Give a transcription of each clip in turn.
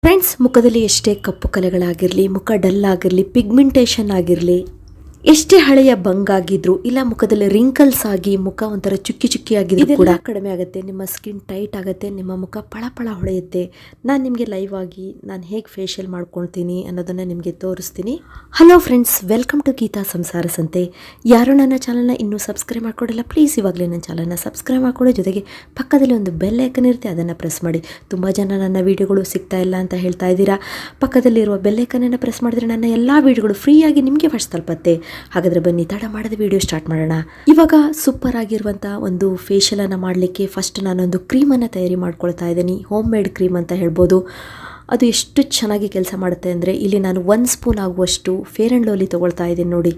Friends, ಮುಖದಲ್ಲಿ ಎಷ್ಟೇ ಕಪ್ಪು ಕಲೆಗಳಾಗಿರಲಿ, ಮುಖ ಡಲ್ ಆಗಿರಲಿ, ಪಿಗ್ಮೆಂಟೇಷನ್ ಆಗಿರಲಿ, ಎಷ್ಟೇ ಹಳೆಯ ಬಂಗಾಗಿದ್ರು ಇಲ್ಲ ಮುಖದಲ್ಲಿ ರಿಂಕಲ್ಸ್ ಆಗಿ ಮುಖ ಒಂಥರ ಚುಕ್ಕಿ ಚುಕ್ಕಿ ಆಗಿದ್ರು ಕೂಡ ಕಡಿಮೆ ಆಗುತ್ತೆ. ನಿಮ್ಮ ಸ್ಕಿನ್ ಟೈಟ್ ಆಗುತ್ತೆ, ನಿಮ್ಮ ಮುಖ ಪಳ ಹೊಳೆಯುತ್ತೆ. ನಾನು ನಿಮಗೆ ಲೈವ್ ಆಗಿ ನಾನು ಹೇಗೆ ಫೇಶಿಯಲ್ ಮಾಡ್ಕೊಳ್ತೀನಿ ಅನ್ನೋದನ್ನು ನಿಮಗೆ ತೋರಿಸ್ತೀನಿ. Hello friends, welcome to Geetha Samsara Sante. ಯಾರು ನನ್ನ ಚಾನಲ್ನ ಇನ್ನೂ ಸಬ್ಸ್ಕ್ರೈಬ್ ಮಾಡ್ಕೊಂಡಿಲ್ಲ, ಪ್ಲೀಸ್ ಇವಾಗಲೇ ನನ್ನ ಚಾನಲ್ನ ಸಬ್ಸ್ಕ್ರೈಬ್ ಮಾಡ್ಕೊಳ್ಳಿ. ಜೊತೆಗೆ ಪಕ್ಕದಲ್ಲಿ ಒಂದು ಬೆಲ್ ಐಕನ್ ಇರುತ್ತೆ, ಅದನ್ನು ಪ್ರೆಸ್ ಮಾಡಿ. ತುಂಬ ಜನ ನನ್ನ ವೀಡಿಯೋಗಳು ಸಿಗ್ತಾ ಇಲ್ಲ ಅಂತ ಹೇಳ್ತಾ ಇದ್ದೀರಾ. ಪಕ್ಕದಲ್ಲಿರುವ ಬೆಲ್ ಐಕನನ್ನು ಪ್ರೆಸ್ ಮಾಡಿದ್ರೆ ನನ್ನ ಎಲ್ಲ ವೀಡಿಯೋಗಳು ಫ್ರೀಯಾಗಿ ನಿಮಗೆ ಫಸ್ಟ್ ತಲುಪುತ್ತೆ. ಹಾಗಾದರೆ ಬನ್ನಿ, ತಡ ಮಾಡದೆ ವಿಡಿಯೋ ಸ್ಟಾರ್ಟ್ ಮಾಡೋಣ. ಇವಾಗ ಸೂಪರ್ ಆಗಿರುವಂಥ ಒಂದು ಫೇಶಿಯಲನ್ನು ಮಾಡಲಿಕ್ಕೆ ಫಸ್ಟ್ ನಾನೊಂದು ಕ್ರೀಮನ್ನು ತಯಾರಿ ಮಾಡ್ಕೊಳ್ತಾ ಇದ್ದೀನಿ. ಹೋಮ್ ಮೇಡ್ ಕ್ರೀಮ್ ಅಂತ ಹೇಳ್ಬೋದು. ಅದು ಎಷ್ಟು ಚೆನ್ನಾಗಿ ಕೆಲಸ ಮಾಡುತ್ತೆ ಅಂದರೆ, ಇಲ್ಲಿ ನಾನು 1 ಸ್ಪೂನ್ ಆಗುವಷ್ಟು ಫೇರ್ ಆ್ಯಂಡ್ ಲವ್ಲಿ ತೊಗೊಳ್ತಾ ಇದ್ದೀನಿ ನೋಡಿ.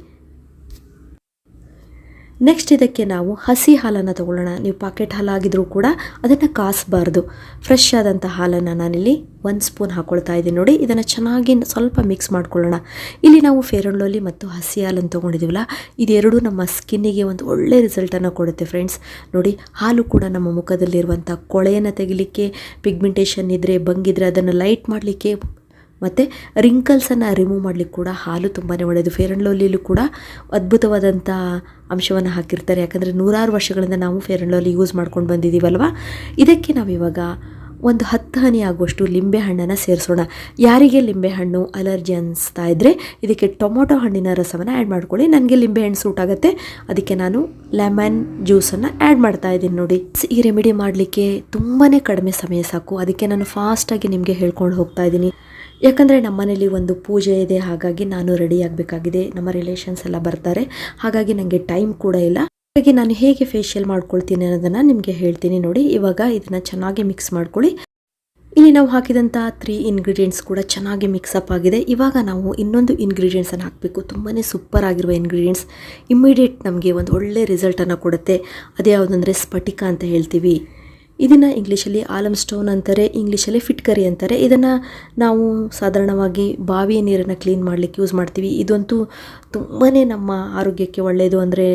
ನೆಕ್ಸ್ಟ್ ಇದಕ್ಕೆ ನಾವು ಹಸಿ ಹಾಲನ್ನು ತೊಗೊಳ್ಳೋಣ. ನೀವು ಪಾಕೆಟ್ ಹಾಲಾಗಿದ್ರೂ ಕೂಡ ಅದನ್ನು ಕಾಸಬಾರ್ದು. ಫ್ರೆಶ್ ಆದಂಥ ಹಾಲನ್ನು ನಾನಿಲ್ಲಿ 1 ಸ್ಪೂನ್ ಹಾಕ್ಕೊಳ್ತಾ ಇದ್ದೀನಿ ನೋಡಿ. ಇದನ್ನು ಚೆನ್ನಾಗಿ ಸ್ವಲ್ಪ ಮಿಕ್ಸ್ ಮಾಡ್ಕೊಳ್ಳೋಣ. ಇಲ್ಲಿ ನಾವು ಫೇರ್ ಆ್ಯಂಡ್ ಲವ್ಲಿ ಮತ್ತು ಹಸಿ ಹಾಲನ್ನು ತೊಗೊಂಡಿದ್ದೀವಲ್ಲ, ಇದೆರಡೂ ನಮ್ಮ ಸ್ಕಿನ್ನಿಗೆ ಒಂದು ಒಳ್ಳೆ ರಿಸಲ್ಟನ್ನು ಕೊಡುತ್ತೆ ಫ್ರೆಂಡ್ಸ್. ನೋಡಿ, ಹಾಲು ಕೂಡ ನಮ್ಮ ಮುಖದಲ್ಲಿರುವಂಥ ಕೊಳೆಯನ್ನು ತೆಗಿಲಿಕ್ಕೆ, ಪಿಗ್ಮೆಂಟೇಷನ್ ಇದ್ದರೆ ಬಂಗಿದ್ರೆ ಅದನ್ನು ಲೈಟ್ ಮಾಡಲಿಕ್ಕೆ ಮತ್ತು ರಿಂಕಲ್ಸನ್ನು ರಿಮೂವ್ ಮಾಡಲಿಕ್ಕೆ ಕೂಡ ಹಾಲು ತುಂಬಾ ಒಳ್ಳೆಯದು. ಫೇರ್ ಆ್ಯಂಡ್ ಲವ್ಲಿಯಲ್ಲೂ ಕೂಡ ಅದ್ಭುತವಾದಂಥ ಅಂಶವನ್ನು ಹಾಕಿರ್ತಾರೆ. ಯಾಕಂದರೆ 100 ವರ್ಷಗಳಿಂದ ನಾವು ಫೇರ್ ಆ್ಯಂಡ್ ಲವ್ಲಿ ಯೂಸ್ ಮಾಡ್ಕೊಂಡು ಬಂದಿದ್ದೀವಲ್ವ. ಇದಕ್ಕೆ ನಾವಿವಾಗ ಒಂದು 10 ಹನಿ ಆಗುವಷ್ಟು ಲಿಂಬೆಹಣ್ಣನ್ನು ಸೇರಿಸೋಣ. ಯಾರಿಗೆ ಲಿಂಬೆಹಣ್ಣು ಅಲರ್ಜಿ ಅನಿಸ್ತಾ ಇದ್ದರೆ ಇದಕ್ಕೆ ಟೊಮೊಟೊ ಹಣ್ಣಿನ ರಸವನ್ನು ಆ್ಯಡ್ ಮಾಡ್ಕೊಳ್ಳಿ. ನನಗೆ ಲಿಂಬೆಹಣ್ಣು ಸೂಟ್ ಆಗುತ್ತೆ, ಅದಕ್ಕೆ ನಾನು ಲೆಮನ್ ಜ್ಯೂಸನ್ನು ಆ್ಯಡ್ ಮಾಡ್ತಾ ಇದ್ದೀನಿ ನೋಡಿ. ಈ ರೆಮಿಡಿ ಮಾಡಲಿಕ್ಕೆ ತುಂಬಾ ಕಡಿಮೆ ಸಮಯ ಸಾಕು. ಅದಕ್ಕೆ ನಾನು ಫಾಸ್ಟಾಗಿ ನಿಮಗೆ ಹೇಳ್ಕೊಂಡು ಹೋಗ್ತಾ ಇದ್ದೀನಿ. ಯಾಕಂದರೆ ನಮ್ಮ ಮನೇಲಿ ಒಂದು ಪೂಜೆ ಇದೆ, ಹಾಗಾಗಿ ನಾನು ರೆಡಿ ಆಗಬೇಕಾಗಿದೆ. ನಮ್ಮ ರಿಲೇಷನ್ಸ್ ಎಲ್ಲ ಬರ್ತಾರೆ, ಹಾಗಾಗಿ ನನಗೆ ಟೈಮ್ ಕೂಡ ಇಲ್ಲ. ಹಾಗಾಗಿ ನಾನು ಹೇಗೆ ಫೇಶಿಯಲ್ ಮಾಡ್ಕೊಳ್ತೀನಿ ಅನ್ನೋದನ್ನು ನಿಮಗೆ ಹೇಳ್ತೀನಿ ನೋಡಿ. ಇವಾಗ ಇದನ್ನು ಚೆನ್ನಾಗಿ ಮಿಕ್ಸ್ ಮಾಡ್ಕೊಳ್ಳಿ. ಇಲ್ಲಿ ನಾವು ಹಾಕಿದಂಥ 3 ಇಂಗ್ರೀಡಿಯೆಂಟ್ಸ್ ಕೂಡ ಚೆನ್ನಾಗಿ ಮಿಕ್ಸಪ್ ಆಗಿದೆ. ಇವಾಗ ನಾವು ಇನ್ನೊಂದು ಇಂಗ್ರೀಡಿಯೆಂಟ್ಸನ್ನು ಹಾಕಬೇಕು. ತುಂಬಾ ಸೂಪರ್ ಆಗಿರುವ ಇಂಗ್ರೀಡಿಯೆಂಟ್ಸ್, ಇಮ್ಮಿಡಿಯೇಟ್ ನಮಗೆ ಒಂದು ಒಳ್ಳೆ ರಿಸಲ್ಟನ್ನು ಕೊಡುತ್ತೆ. ಅದೇ ಯಾವುದಂದರೆ ಸ್ಫಟಿಕ ಅಂತ ಹೇಳ್ತೀವಿ. ಇದನ್ನು ಇಂಗ್ಲೀಷಲ್ಲಿ ಆಲಮ್ ಸ್ಟೋನ್ ಅಂತಾರೆ, ಇಂಗ್ಲೀಷಲ್ಲಿ ಫಿಟ್ಕರಿ ಅಂತಾರೆ. ಇದನ್ನು ನಾವು ಸಾಧಾರಣವಾಗಿ ಬಾವಿಯ ನೀರನ್ನು ಕ್ಲೀನ್ ಮಾಡಲಿಕ್ಕೆ ಯೂಸ್ ಮಾಡ್ತೀವಿ. ಇದಂತೂ ತುಂಬಾ ನಮ್ಮ ಆರೋಗ್ಯಕ್ಕೆ ಒಳ್ಳೆಯದು. ಅಂದರೆ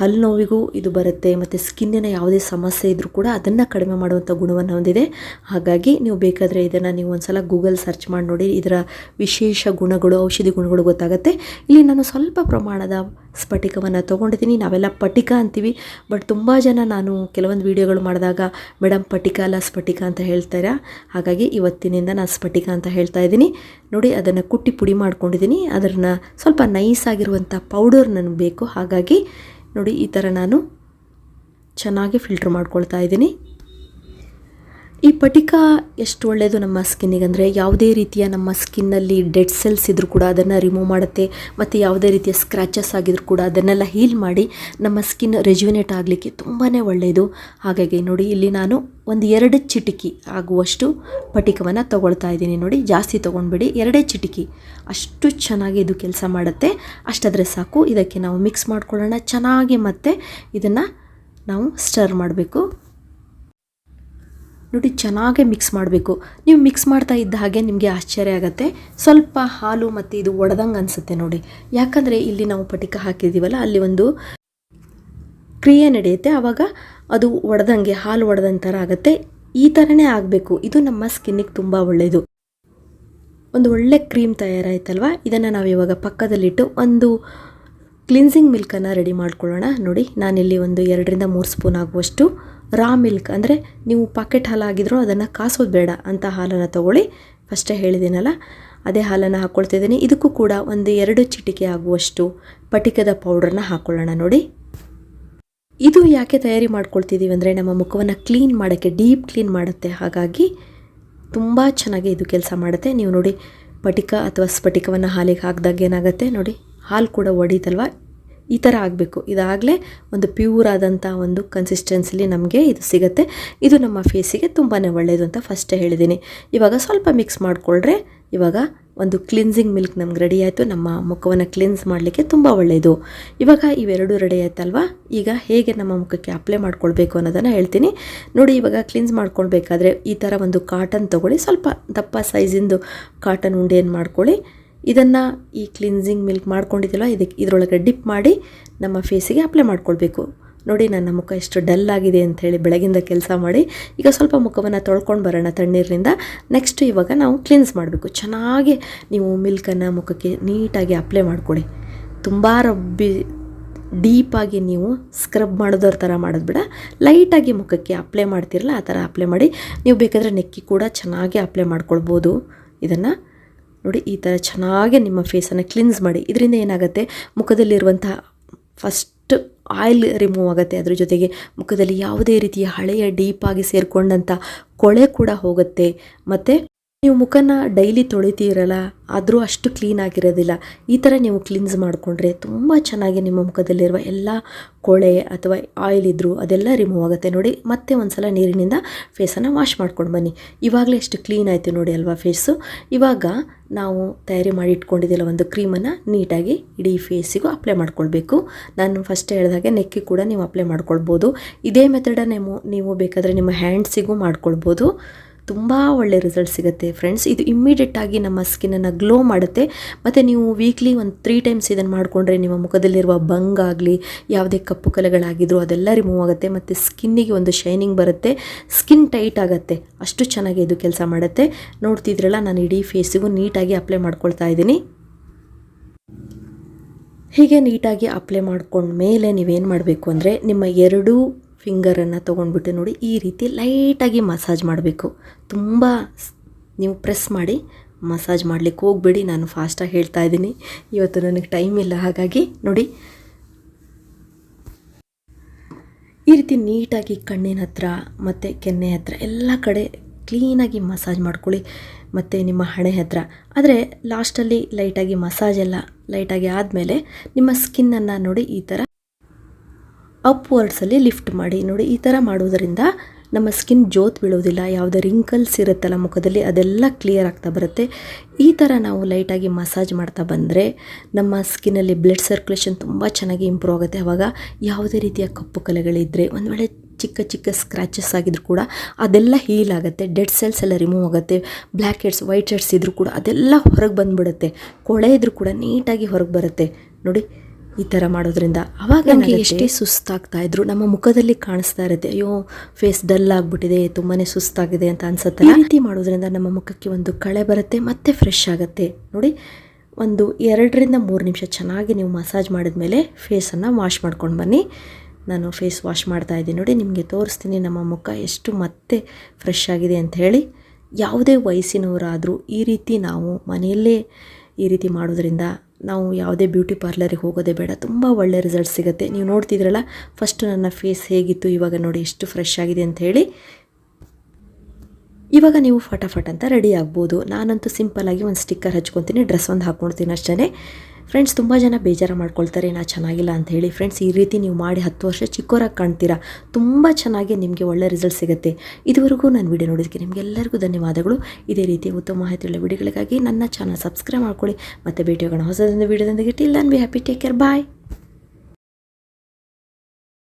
ಹಲ್ಲು ನೋವಿಗೂ ಇದು ಬರುತ್ತೆ, ಮತ್ತು ಸ್ಕಿನ್ನಿನ ಯಾವುದೇ ಸಮಸ್ಯೆ ಇದ್ದರೂ ಕೂಡ ಅದನ್ನು ಕಡಿಮೆ ಮಾಡುವಂಥ ಗುಣವನ್ನು ಹೊಂದಿದೆ. ಹಾಗಾಗಿ ನೀವು ಬೇಕಾದರೆ ಇದನ್ನು ನೀವು ಒಂದು ಸಲ ಗೂಗಲ್ ಸರ್ಚ್ ಮಾಡಿ ನೋಡಿ. ಇದರ ವಿಶೇಷ ಗುಣಗಳು, ಔಷಧಿ ಗುಣಗಳು ಗೊತ್ತಾಗುತ್ತೆ. ಇಲ್ಲಿ ನಾನು ಸ್ವಲ್ಪ ಪ್ರಮಾಣದ ಸ್ಫಟಿಕವನ್ನು ತೊಗೊಂಡಿದ್ದೀನಿ. ನಾವೆಲ್ಲ ಪಟಿಕ ಅಂತೀವಿ, ಬಟ್ ತುಂಬ ಜನ ನಾನು ಕೆಲವೊಂದು ವೀಡಿಯೋಗಳು ಮಾಡಿದಾಗ ಮೇಡಮ್ ಪಟಿಕ ಅಲ್ಲ ಸ್ಫಟಿಕ ಅಂತ ಹೇಳ್ತಾರೆ. ಹಾಗಾಗಿ ಇವತ್ತಿನಿಂದ ನಾನು ಸ್ಫಟಿಕ ಅಂತ ಹೇಳ್ತಾ ಇದ್ದೀನಿ ನೋಡಿ. ಅದನ್ನು ಕುಟ್ಟಿ ಪುಡಿ ಮಾಡ್ಕೊಂಡಿದ್ದೀನಿ. ಅದನ್ನು ಸ್ವಲ್ಪ ನೈಸ್ ಆಗಿರುವಂಥ ಪೌಡರ್ ನನಗೆ ಬೇಕು. ಹಾಗಾಗಿ ನೋಡಿ, ಈ ಥರ ನಾನು ಚೆನ್ನಾಗಿ ಫಿಲ್ಟ್ರ್ ಮಾಡ್ಕೊಳ್ತಾ ಇದ್ದೀನಿ. ಈ ಪಟಿಕ ಎಷ್ಟು ಒಳ್ಳೆಯದು ನಮ್ಮ ಸ್ಕಿನ್ನಿಗೆ ಅಂದರೆ, ಯಾವುದೇ ರೀತಿಯ ನಮ್ಮ ಸ್ಕಿನ್ನಲ್ಲಿ ಡೆಡ್ ಸೆಲ್ಸ್ ಇದ್ದರೂ ಕೂಡ ಅದನ್ನು ರಿಮೂವ್ ಮಾಡುತ್ತೆ. ಮತ್ತು ಯಾವುದೇ ರೀತಿಯ ಸ್ಕ್ರ್ಯಾಚಸ್ ಆಗಿದ್ರೂ ಕೂಡ ಅದನ್ನೆಲ್ಲ ಹೀಲ್ ಮಾಡಿ ನಮ್ಮ ಸ್ಕಿನ್ ರೆಜ್ಯುನೇಟ್ ಆಗಲಿಕ್ಕೆ ತುಂಬಾ ಒಳ್ಳೆಯದು. ಹಾಗಾಗಿ ನೋಡಿ, ಇಲ್ಲಿ ನಾನು ಒಂದು 2 ಚಿಟಿಕಿ ಆಗುವಷ್ಟು ಪಟಿಕವನ್ನು ತೊಗೊಳ್ತಾ ಇದ್ದೀನಿ ನೋಡಿ. ಜಾಸ್ತಿ ತೊಗೊಂಡ್ಬಿಡಿ, 2 ಚಿಟಿಕಿ ಅಷ್ಟು ಚೆನ್ನಾಗಿ ಇದು ಕೆಲಸ ಮಾಡುತ್ತೆ. ಅಷ್ಟಾದರೆ ಸಾಕು. ಇದಕ್ಕೆ ನಾವು ಮಿಕ್ಸ್ ಮಾಡ್ಕೊಳ್ಳೋಣ ಚೆನ್ನಾಗಿ. ಮತ್ತು ಇದನ್ನು ನಾವು ಸ್ಟರ್ ಮಾಡಬೇಕು ನೋಡಿ. ಚೆನ್ನಾಗೇ ಮಿಕ್ಸ್ ಮಾಡಬೇಕು. ನೀವು ಮಿಕ್ಸ್ ಮಾಡ್ತಾ ಇದ್ದ ಹಾಗೆ ನಿಮಗೆ ಆಶ್ಚರ್ಯ ಆಗುತ್ತೆ. ಸ್ವಲ್ಪ ಹಾಲು ಮತ್ತು ಇದು ಒಡೆದಂಗೆ ಅನಿಸುತ್ತೆ ನೋಡಿ. ಯಾಕಂದರೆ ಇಲ್ಲಿ ನಾವು ಪಟಿಕ ಹಾಕಿದ್ದೀವಲ್ಲ, ಅಲ್ಲಿ ಒಂದು ಕ್ರಿಯೆ ನಡೆಯುತ್ತೆ. ಆವಾಗ ಅದು ಒಡೆದಂಗೆ, ಹಾಲು ಒಡೆದಂಥರ ಆಗುತ್ತೆ. ಈ ಥರನೇ ಆಗಬೇಕು. ಇದು ನಮ್ಮ ಸ್ಕಿನ್ನಿಗೆ ತುಂಬ ಒಳ್ಳೆಯದು. ಒಂದು ಒಳ್ಳೆ ಕ್ರೀಮ್ ತಯಾರಾಯ್ತಲ್ವ. ಇದನ್ನು ನಾವು ಇವಾಗ ಪಕ್ಕದಲ್ಲಿಟ್ಟು ಒಂದು ಕ್ಲಿನ್ಸಿಂಗ್ ಮಿಲ್ಕನ್ನು ರೆಡಿ ಮಾಡ್ಕೊಳ್ಳೋಣ ನೋಡಿ. ನಾನಿಲ್ಲಿ ಒಂದು 2ರಿಂದ 3 ಸ್ಪೂನ್ ಆಗುವಷ್ಟು ರಾ ಮಿಲ್ಕ್, ಅಂದರೆ ನೀವು ಪಾಕೆಟ್ ಹಾಲು ಆಗಿದ್ರೂ ಅದನ್ನು ಕಾಸೋದು ಬೇಡ ಅಂತ ಹಾಲನ್ನು ತೊಗೊಳ್ಳಿ. ಫಸ್ಟೇ ಹೇಳಿದ್ದೀನಲ್ಲ, ಅದೇ ಹಾಲನ್ನು ಹಾಕ್ಕೊಳ್ತಿದ್ದೀನಿ. ಇದಕ್ಕೂ ಕೂಡ ಒಂದು 2 ಚಿಟಿಕೆ ಆಗುವಷ್ಟು ಪಟಿಕದ ಪೌಡ್ರನ್ನ ಹಾಕ್ಕೊಳ್ಳೋಣ ನೋಡಿ. ಇದು ಯಾಕೆ ತಯಾರಿ ಮಾಡ್ಕೊಳ್ತಿದ್ದೀವಿ ಅಂದರೆ, ನಮ್ಮ ಮುಖವನ್ನು ಕ್ಲೀನ್ ಮಾಡೋಕ್ಕೆ, ಡೀಪ್ ಕ್ಲೀನ್ ಮಾಡುತ್ತೆ. ಹಾಗಾಗಿ ತುಂಬ ಚೆನ್ನಾಗಿ ಇದು ಕೆಲಸ ಮಾಡುತ್ತೆ. ನೀವು ನೋಡಿ, ಪಟಿಕ ಅಥವಾ ಸ್ಫಟಿಕವನ್ನು ಹಾಲಿಗೆ ಹಾಕಿದಾಗ ಏನಾಗುತ್ತೆ ನೋಡಿ, ಹಾಲು ಕೂಡ ಒಡೀತಲ್ವ, ಈ ಥರ ಆಗಬೇಕು. ಇದಾಗಲೇ ಒಂದು ಪ್ಯೂರ್ ಆದಂಥ ಒಂದು ಕನ್ಸಿಸ್ಟೆನ್ಸಿಲಿ ನಮಗೆ ಇದು ಸಿಗುತ್ತೆ. ಇದು ನಮ್ಮ ಫೇಸಿಗೆ ತುಂಬಾ ಒಳ್ಳೆಯದು ಅಂತ ಫಸ್ಟೇ ಹೇಳಿದ್ದೀನಿ. ಇವಾಗ ಸ್ವಲ್ಪ ಮಿಕ್ಸ್ ಮಾಡಿಕೊಂಡ್ರೆ ಇವಾಗ ಒಂದು ಕ್ಲಿನ್ಸಿಂಗ್ ಮಿಲ್ಕ್ ನಮ್ಗೆ ರೆಡಿ ಆಯಿತು. ನಮ್ಮ ಮುಖವನ್ನು ಕ್ಲಿನ್ಸ್ ಮಾಡಲಿಕ್ಕೆ ತುಂಬ ಒಳ್ಳೆಯದು. ಇವಾಗ ಇವೆರಡೂ ರೆಡಿ ಆಯ್ತಲ್ವ. ಈಗ ಹೇಗೆ ನಮ್ಮ ಮುಖಕ್ಕೆ ಅಪ್ಲೈ ಮಾಡ್ಕೊಳ್ಬೇಕು ಅನ್ನೋದನ್ನು ಹೇಳ್ತೀನಿ ನೋಡಿ. ಇವಾಗ ಕ್ಲಿನ್ಸ್ ಮಾಡ್ಕೊಳ್ಬೇಕಾದ್ರೆ ಈ ಥರ ಒಂದು ಕಾಟನ್ ತೊಗೊಳ್ಳಿ. ಸ್ವಲ್ಪ ದಪ್ಪ ಸೈಜಿಂದು ಕಾಟನ್ ಉಂಡೆಯನ್ನು ಮಾಡ್ಕೊಳ್ಳಿ. ಇದನ್ನು ಈ ಕ್ಲಿನ್ಸಿಂಗ್ ಮಿಲ್ಕ್ ಮಾಡ್ಕೊಂಡಿದ್ದಲ್ಲ, ಇದರೊಳಗೆ ಡಿಪ್ ಮಾಡಿ ನಮ್ಮ ಫೇಸಿಗೆ ಅಪ್ಲೈ ಮಾಡ್ಕೊಳ್ಬೇಕು. ನೋಡಿ ನನ್ನ ಮುಖ ಎಷ್ಟು ಡಲ್ ಆಗಿದೆ ಅಂಥೇಳಿ ಬೆಳಗಿಂದ ಕೆಲಸ ಮಾಡಿ ಈಗ ಸ್ವಲ್ಪ ಮುಖವನ್ನು ತೊಳ್ಕೊಂಡು ಬರೋಣ ತಣ್ಣೀರಿನಿಂದ. ನೆಕ್ಸ್ಟ್ ಇವಾಗ ನಾವು ಕ್ಲೀನ್ಸ್ ಮಾಡಬೇಕು. ಚೆನ್ನಾಗಿ ನೀವು ಮಿಲ್ಕನ್ನು ಮುಖಕ್ಕೆ ನೀಟಾಗಿ ಅಪ್ಲೈ ಮಾಡ್ಕೊಳ್ಳಿ. ತುಂಬ ಡೀಪಾಗಿ ನೀವು ಸ್ಕ್ರಬ್ ಮಾಡೋದ್ರ ಥರ ಮಾಡೋದು ಬೇಡ, ಲೈಟಾಗಿ ಮುಖಕ್ಕೆ ಅಪ್ಲೈ ಮಾಡ್ತಿರಲ್ಲ ಆ ಥರ ಅಪ್ಲೈ ಮಾಡಿ. ನೀವು ಬೇಕಾದರೆ ನೆಕ್ಕಿ ಕೂಡ ಚೆನ್ನಾಗಿ ಅಪ್ಲೈ ಮಾಡ್ಕೊಳ್ಬೋದು. ಇದನ್ನು ನೋಡಿ ಈ ಥರ ಚೆನ್ನಾಗಿ ನಿಮ್ಮ ಫೇಸನ್ನು ಕ್ಲಿನ್ಸ್ ಮಾಡಿ. ಇದರಿಂದ ಏನಾಗುತ್ತೆ, ಮುಖದಲ್ಲಿರುವಂಥ ಫಸ್ಟ್ ಆಯಿಲ್ ರಿಮೂವ್ ಆಗುತ್ತೆ. ಅದ್ರ ಜೊತೆಗೆ ಮುಖದಲ್ಲಿ ಯಾವುದೇ ರೀತಿಯ ಹಳೆಯ ಡೀಪಾಗಿ ಸೇರಿಕೊಂಡಂಥ ಕೊಳೆ ಕೂಡ ಹೋಗುತ್ತೆ. ಮತ್ತು ನೀವು ಮುಖನ ಡೈಲಿ ತೊಳಿತೀರಲ್ಲ, ಆದರೂ ಅಷ್ಟು ಕ್ಲೀನ್ ಆಗಿರೋದಿಲ್ಲ. ಈ ಥರ ನೀವು ಕ್ಲೀನ್ಸ್ ಮಾಡಿಕೊಂಡ್ರೆ ತುಂಬ ಚೆನ್ನಾಗಿ ನಿಮ್ಮ ಮುಖದಲ್ಲಿರುವ ಎಲ್ಲ ಕೊಳೆ ಅಥವಾ ಆಯಿಲ್ ಇದ್ದರೂ ಅದೆಲ್ಲ ರಿಮೂವ್ ಆಗುತ್ತೆ. ನೋಡಿ ಮತ್ತೆ ಒಂದು ಸಲ ನೀರಿನಿಂದ ಫೇಸನ್ನು ವಾಶ್ ಮಾಡ್ಕೊಂಡು ಬನ್ನಿ. ಇವಾಗಲೇ ಎಷ್ಟು ಕ್ಲೀನ್ ಆಯಿತು ನೋಡಿ ಅಲ್ವಾ ಫೇಸು. ಇವಾಗ ನಾವು ತಯಾರಿ ಮಾಡಿ ಇಟ್ಕೊಂಡಿದ್ದೆಲ್ಲ ಒಂದು ಕ್ರೀಮನ್ನು ನೀಟಾಗಿ ಇಡೀ ಫೇಸಿಗೂ ಅಪ್ಲೈ ಮಾಡ್ಕೊಳ್ಬೇಕು. ನಾನು ಫಸ್ಟ್ ಹೇಳಿದಾಗೆ ನೆಕ್ಕಿಗೆ ಕೂಡ ನೀವು ಅಪ್ಲೈ ಮಾಡ್ಕೊಳ್ಬೋದು. ಇದೇ ಮೆಥಡನ್ನು ನೀವು ಬೇಕಾದರೆ ನಿಮ್ಮ ಹ್ಯಾಂಡ್ಸಿಗೂ ಮಾಡ್ಕೊಳ್ಬೋದು. ತುಂಬ ಒಳ್ಳೆ ರಿಸಲ್ಟ್ ಸಿಗುತ್ತೆ ಫ್ರೆಂಡ್ಸ್. ಇದು ಇಮ್ಮಿಡಿಯೇಟಾಗಿ ನಮ್ಮ ಸ್ಕಿನ್ನನ್ನು ಗ್ಲೋ ಮಾಡುತ್ತೆ. ಮತ್ತು ನೀವು ವೀಕ್ಲಿ ಒಂದು 3 ಟೈಮ್ಸ್ ಇದನ್ನು ಮಾಡಿಕೊಂಡ್ರೆ ನಿಮ್ಮ ಮುಖದಲ್ಲಿರುವ ಬಂಗಾಗಲಿ ಯಾವುದೇ ಕಪ್ಪು ಕಲೆಗಳಾಗಿದ್ರೂ ಅದೆಲ್ಲ ರಿಮೂವ್ ಆಗುತ್ತೆ. ಮತ್ತು ಸ್ಕಿನ್ನಿಗೆ ಒಂದು ಶೈನಿಂಗ್ ಬರುತ್ತೆ, ಸ್ಕಿನ್ ಟೈಟ್ ಆಗುತ್ತೆ. ಅಷ್ಟು ಚೆನ್ನಾಗಿ ಇದು ಕೆಲಸ ಮಾಡುತ್ತೆ. ನೋಡ್ತಿದ್ರಲ್ಲ, ನಾನು ಇಡೀ ಫೇಸಿಗೂ ನೀಟಾಗಿ ಅಪ್ಲೈ ಮಾಡ್ಕೊಳ್ತಾ ಇದ್ದೀನಿ. ಹೀಗೆ ನೀಟಾಗಿ ಅಪ್ಲೈ ಮಾಡ್ಕೊಂಡ್ಮೇಲೆ ನೀವೇನು ಮಾಡಬೇಕು ಅಂದರೆ, ನಿಮ್ಮ 2 ಫಿಂಗರನ್ನು ತೊಗೊಂಡ್ಬಿಟ್ಟು ನೋಡಿ ಈ ರೀತಿ ಲೈಟಾಗಿ ಮಸಾಜ್ ಮಾಡಬೇಕು. ತುಂಬ ನೀವು ಪ್ರೆಸ್ ಮಾಡಿ ಮಸಾಜ್ ಮಾಡಲಿಕ್ಕೆ ಹೋಗಬೇಡಿ. ನಾನು ಫಾಸ್ಟಾಗಿ ಹೇಳ್ತಾ ಇದ್ದೀನಿ, ಇವತ್ತು ನನಗೆ ಟೈಮ್ ಇಲ್ಲ. ಹಾಗಾಗಿ ನೋಡಿ ಈ ರೀತಿ ನೀಟಾಗಿ ಕಣ್ಣಿನ ಹತ್ರ ಮತ್ತು ಕೆನ್ನೆ ಹತ್ರ ಎಲ್ಲ ಕಡೆ ಕ್ಲೀನಾಗಿ ಮಸಾಜ್ ಮಾಡ್ಕೊಳ್ಳಿ. ಮತ್ತು ನಿಮ್ಮ ಹಣೆ ಹತ್ರ. ಆದರೆ ಲಾಸ್ಟಲ್ಲಿ ಲೈಟಾಗಿ ಮಸಾಜ್ ಎಲ್ಲ ಲೈಟಾಗಿ ಆದಮೇಲೆ ನಿಮ್ಮ ಸ್ಕಿನ್ನನ್ನು ನೋಡಿ ಈ ಥರ ಅಪ್ವರ್ಡ್ಸಲ್ಲಿ ಲಿಫ್ಟ್ ಮಾಡಿ. ನೋಡಿ ಈ ಥರ ಮಾಡೋದರಿಂದ ನಮ್ಮ ಸ್ಕಿನ್ ಜೋತ್ ಬೀಳೋದಿಲ್ಲ. ಯಾವುದೇ ರಿಂಕಲ್ಸ್ ಇರುತ್ತಲ್ಲ ಮುಖದಲ್ಲಿ ಅದೆಲ್ಲ ಕ್ಲಿಯರ್ ಆಗ್ತಾ ಬರುತ್ತೆ. ಈ ಥರ ನಾವು ಲೈಟಾಗಿ ಮಸಾಜ್ ಮಾಡ್ತಾ ಬಂದರೆ ನಮ್ಮ ಸ್ಕಿನ್ನಲ್ಲಿ ಬ್ಲಡ್ ಸರ್ಕ್ಯುಲೇಷನ್ ತುಂಬ ಚೆನ್ನಾಗಿ ಇಂಪ್ರೂವ್ ಆಗುತ್ತೆ. ಆವಾಗ ಯಾವುದೇ ರೀತಿಯ ಕಪ್ಪು ಕಲೆಗಳಿದ್ದರೆ, ಒಂದು ವೇಳೆ ಚಿಕ್ಕ ಚಿಕ್ಕ ಸ್ಕ್ರ್ಯಾಚಸ್ ಆಗಿದ್ರು ಕೂಡ ಅದೆಲ್ಲ ಹೀಲ್ ಆಗುತ್ತೆ. ಡೆಡ್ ಸೆಲ್ಸ್ ಎಲ್ಲ ರಿಮೂವ್ ಆಗುತ್ತೆ. ಬ್ಲ್ಯಾಕ್ ಹೆಡ್ಸ್, ವೈಟ್ ಹೆಡ್ಸ್ ಇದ್ದರೂ ಕೂಡ ಅದೆಲ್ಲ ಹೊರಗೆ ಬಂದುಬಿಡುತ್ತೆ. ಕೊಳೆ ಇದ್ರೂ ಕೂಡ ನೀಟಾಗಿ ಹೊರಗೆ ಬರುತ್ತೆ. ನೋಡಿ ಈ ಥರ ಮಾಡೋದ್ರಿಂದ ಆವಾಗ ನಮಗೆ ಎಷ್ಟೇ ಸುಸ್ತಾಗ್ತಾ ಇದ್ರು ನಮ್ಮ ಮುಖದಲ್ಲಿ ಕಾಣಿಸ್ತಾ ಇರುತ್ತೆ, ಅಯ್ಯೋ ಫೇಸ್ ಡಲ್ ಆಗಿಬಿಟ್ಟಿದೆ, ತುಂಬಾ ಸುಸ್ತಾಗಿದೆ ಅಂತ ಅನ್ಸುತ್ತೆ. ಈ ರೀತಿ ಮಾಡೋದ್ರಿಂದ ನಮ್ಮ ಮುಖಕ್ಕೆ ಒಂದು ಕಳೆ ಬರುತ್ತೆ ಮತ್ತು ಫ್ರೆಶ್ ಆಗುತ್ತೆ. ನೋಡಿ ಒಂದು 2 ರಿಂದ 3 ನಿಮಿಷ ಚೆನ್ನಾಗಿ ನೀವು ಮಸಾಜ್ ಮಾಡಿದ್ಮೇಲೆ ಫೇಸನ್ನು ವಾಶ್ ಮಾಡ್ಕೊಂಡು ಬನ್ನಿ. ನಾನು ಫೇಸ್ ವಾಶ್ ಮಾಡ್ತಾ ಇದ್ದೀನಿ ನೋಡಿ, ನಿಮಗೆ ತೋರಿಸ್ತೀನಿ ನಮ್ಮ ಮುಖ ಎಷ್ಟು ಮತ್ತೆ ಫ್ರೆಶ್ ಆಗಿದೆ ಅಂತ ಹೇಳಿ. ಯಾವುದೇ ವಯಸ್ಸಿನವರಾದರೂ ಈ ರೀತಿ ನಾವು ಮನೆಯಲ್ಲೇ ಈ ರೀತಿ ಮಾಡೋದ್ರಿಂದ ನಾವು ಯಾವುದೇ ಬ್ಯೂಟಿ ಪಾರ್ಲರಿಗೆ ಹೋಗೋದೇ ಬೇಡ. ತುಂಬ ಒಳ್ಳೆ ರಿಸಲ್ಟ್ ಸಿಗುತ್ತೆ. ನೀವು ನೋಡ್ತಿದ್ರಲ್ಲ, ಫಸ್ಟು ನನ್ನ ಫೇಸ್ ಹೇಗಿತ್ತು, ಇವಾಗ ನೋಡಿ ಎಷ್ಟು ಫ್ರೆಶ್ ಆಗಿದೆ ಅಂತ ಹೇಳಿ. ಇವಾಗ ನೀವು ಫಟಾಫಟ್ ಅಂತ ರೆಡಿ ಆಗ್ಬೋದು. ನಾನಂತೂ ಸಿಂಪಲ್ಲಾಗಿ ಒಂದು ಸ್ಟಿಕ್ಕರ್ ಹಚ್ಕೊತೀನಿ, ಡ್ರೆಸ್ ಒಂದು ಹಾಕ್ಕೊಳ್ತೀನಿ ಅಷ್ಟೇ. ಫ್ರೆಂಡ್ಸ್ ತುಂಬ ಜನ ಬೇಜಾರು ಮಾಡ್ಕೊಳ್ತಾರೆ ನಾ ಚೆನ್ನಾಗಿಲ್ಲ ಅಂತ ಹೇಳಿ. ಫ್ರೆಂಡ್ಸ್ ಈ ರೀತಿ ನೀವು ಮಾಡಿ 10 ವರ್ಷ ಚಿಕ್ಕವರಾಗಿ ಕಾಣ್ತೀರಾ. ತುಂಬ ಚೆನ್ನಾಗಿ ನಿಮಗೆ ಒಳ್ಳೆ ರಿಸಲ್ಟ್ ಸಿಗುತ್ತೆ. ಇದುವರೆಗೂ ನಾನು ವಿಡಿಯೋ ನೋಡೋದಕ್ಕೆ ನಿಮಗೆಲ್ಲರಿಗೂ ಧನ್ಯವಾದಗಳು. ಇದೇ ರೀತಿ ಉತ್ತಮ ಮಾಹಿತಿಯುಳ್ಳ ವಿಡಿಯೋಗಳಿಗಾಗಿ ನನ್ನ ಚಾನಲ್ ಸಬ್ಸ್ಕ್ರೈಬ್ ಮಾಡ್ಕೊಳ್ಳಿ. ಮತ್ತು ಭೇಟಿಯಾಗೋಣ ಹೊಸದೊಂದು ವಿಡಿಯೋದೊಂದಿಗೆ. Till then be happy, take care, bye.